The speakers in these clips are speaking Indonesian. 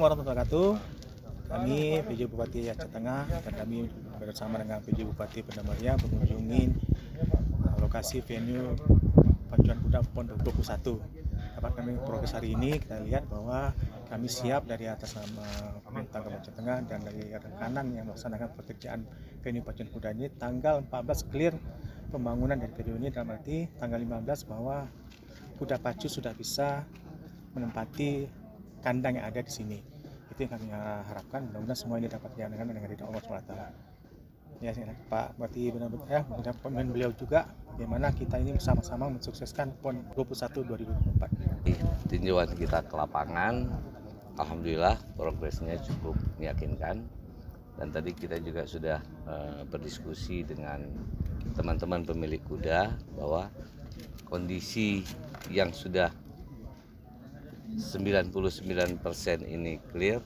warahmatullahi wabarakatuh. Kami PJ Bupati Aceh Tengah dan kami bersama dengan PJ Bupati Banda Mulia mengunjungi lokasi venue pacuan kuda PON 21. Dapat kami progres hari ini, kita lihat bahwa kami siap dari atas nama pemerintah Kabupaten Aceh Tengah dan dari rekanan yang melaksanakan pekerjaan venue pacuan kuda ini. Tanggal 14 clear pembangunan dari venue ini, dalam arti tanggal 15 bahwa kuda pacu sudah bisa menempati kandang yang ada di sini. Itu yang kami harapkan, mudah-mudahan semua ini dapat dijalankan dengan ridho Allah SWT. Ya, Pak Bupati benar-benar ya, mudah-mudahan beliau juga bagaimana kita ini bersama-sama mensukseskan PON 21 2024. Tinjauan kita ke lapangan, alhamdulillah progresnya cukup meyakinkan. Dan tadi kita juga sudah berdiskusi dengan teman-teman pemilik kuda bahwa kondisi yang sudah 99% ini clear,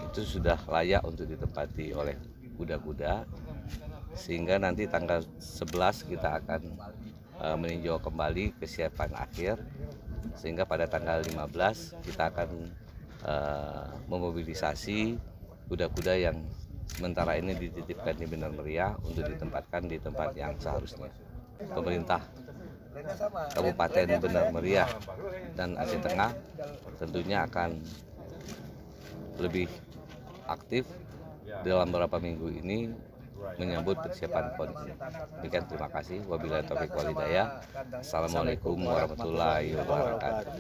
itu sudah layak untuk ditempati oleh kuda-kuda, sehingga nanti tanggal 11 kita akan meninjau kembali kesiapan akhir, sehingga pada tanggal 15 kita akan memobilisasi kuda-kuda yang sementara ini dititipkan di Banda Mulia untuk ditempatkan di tempat yang seharusnya. Pemerintah Kabupaten Banda Mulia dan Aceh Tengah tentunya akan lebih aktif dalam beberapa minggu ini menyambut persiapan PON ini. Demikian, terima kasih. Wabillahi taufiq wal hidayah. Assalamualaikum warahmatullahi wabarakatuh.